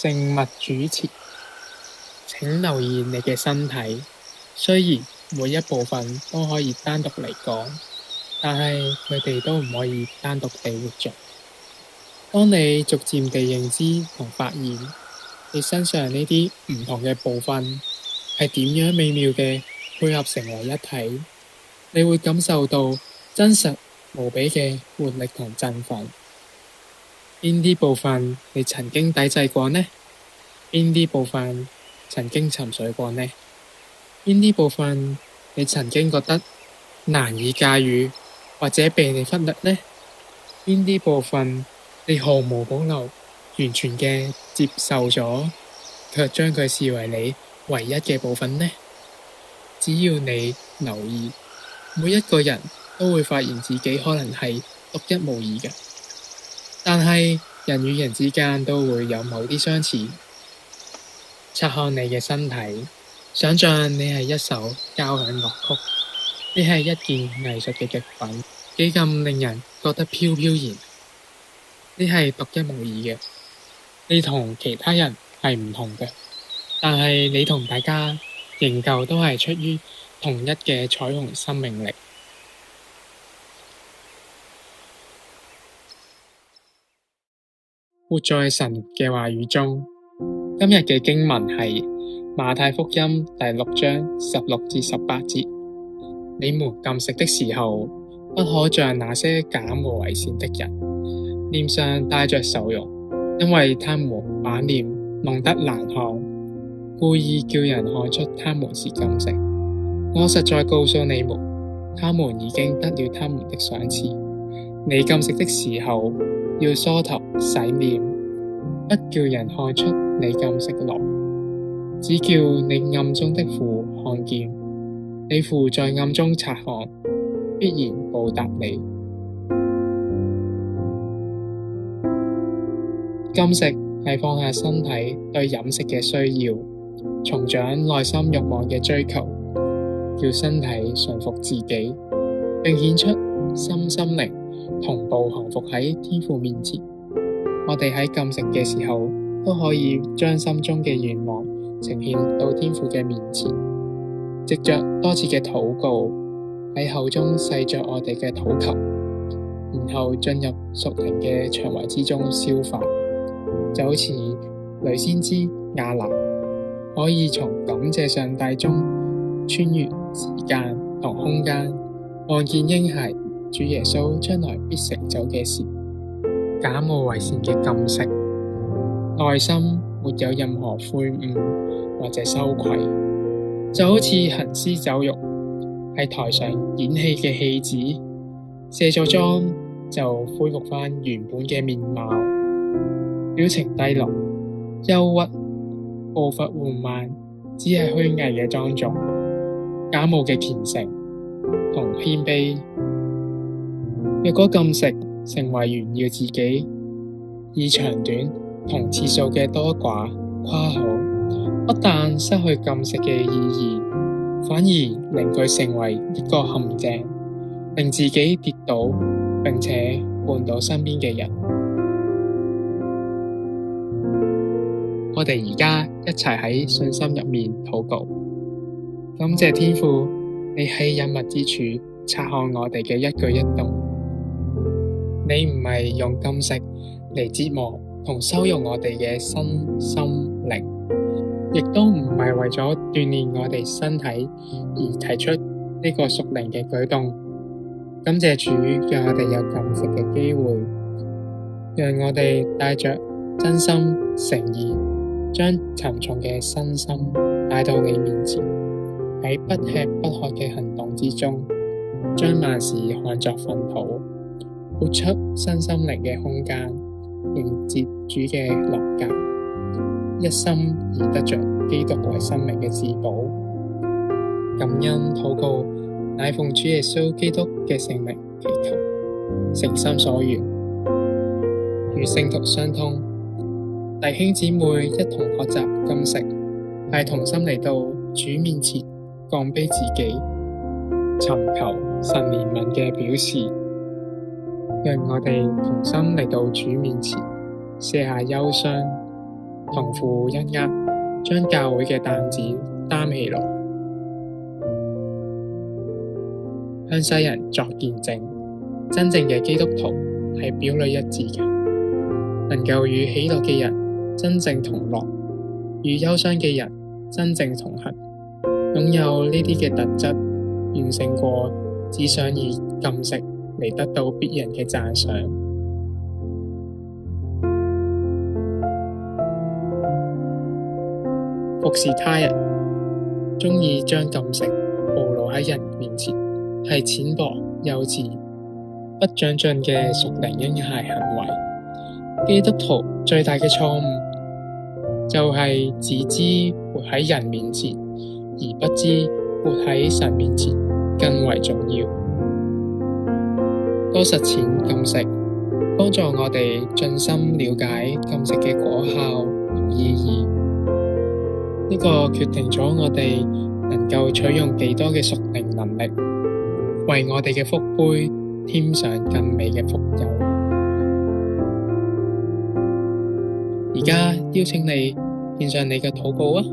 靜默主持，請留意你嘅身體。雖然每一部分都可以單獨嚟講，但係佢哋都唔可以單獨地活着。當你逐漸地認知同發現你身上呢啲唔同嘅部分係點樣美妙嘅配合成為一體，你會感受到真實無比嘅活力同振奮。邊啲部分你曾經抵制過呢？邊啲部分曾經沉睡過呢？邊啲部分你曾經覺得難以駕馭或者被你忽略呢？邊啲部分你毫無保留完全嘅接受咗，卻將佢視為你唯一嘅部分呢？只要你留意，每一個人都會發現自己可能係獨一無二嘅，但係人與人之間都會有某啲相似。察看你嘅身體，想像你係一首交響樂曲，你係一件藝術嘅極品，幾咁令人覺得飄飄然。你係獨一無二嘅，你同其他人係唔同嘅，但係你同大家仍舊都係出於同一嘅彩虹生命力。活在神嘅話語中。今日嘅經文係馬太福音第6章16至18節。你們禁食的時候，不可像那些假冒為善的人，臉上帶着愁容，因為他們把臉弄得難看，故意叫人看出他們是禁食。我實在告訴你們，他們已經得了他們的賞賜。你禁食的時候，要梳頭洗臉，不叫人看出你禁食來，只叫你暗中的父看見。你父在暗中察看，必然報答你。禁食係放下身體對飲食嘅需要，重掌內心慾望嘅追求，叫身體順服自己，並顯出心靈同步降服喺天父面前。我哋喺禁食嘅時候，都可以將心中嘅願望呈獻到天父嘅面前，藉着多次嘅禱告，喺口中細嚼我哋嘅禱求，然後進入屬靈嘅腸胃之中消化。就好似女先知亞拿可以從感謝上帝中穿越時間同空間，看見嬰孩主耶穌將來必成就嘅事。假冒為善嘅禁食，內心沒有任何悔悟或者羞愧，就好似行屍走肉喺台上演戲嘅戲子，卸咗妝就恢復返原本嘅面貌，表情低落、憂鬱、步伐緩慢，只係虛偽嘅莊重，假冒嘅虔誠同謙卑。若果禁食成為炫耀自己，以長短同次數嘅多寡誇口，不但失去禁食嘅意義，反而令佢成為一個陷阱，令自己跌倒，並且絆倒身邊嘅人。我哋而家一齊喺信心入面禱告，感謝天父，你喺隱密之處察看我哋嘅一舉一動。你唔係用禁食嚟折磨同羞辱我哋嘅身心靈，亦都唔係為咗鍛煉我哋身體而提出呢個屬靈嘅舉動。感謝主，讓我哋有禁食嘅機會，讓我哋帶着真心誠意，將沉重嘅身心帶到你面前，喺不吃不喝嘅行動之中，將萬事看作糞土，活出身心靈嘅空間，迎接主嘅臨格，一心而得着基督為生命嘅至寶。感恩禱告，乃奉主耶穌基督嘅聖名祈求，誠心所願。與聖徒相通，弟兄姊妹一同學習禁食，係同心嚟到主面前降卑自己，尋求神憐憫嘅表示。讓我哋同心嚟到主面前，卸下憂傷，同負一軛，將教會嘅擔子擔起來，向世人作見證。真正嘅基督徒係表裏一致嘅，能夠與喜樂嘅人真正同樂，與憂傷嘅人真正同行。擁有呢啲嘅特質，遠勝過只想以禁食嚟得到別人嘅讚賞。服侍他人，鍾意將禁食暴露喺人面前，係淺薄、幼稚、不長進嘅屬靈嬰孩行為。基督徒最大嘅錯誤就係只知活喺人面前，而不知活喺神面前更為重要。多實踐禁食，幫助我哋盡心了解禁食嘅果效同意義。呢個決定咗我哋能夠取用幾多嘅屬靈能力，為我哋嘅福杯添上更美嘅福油。而家邀請你獻上你嘅禱告啊！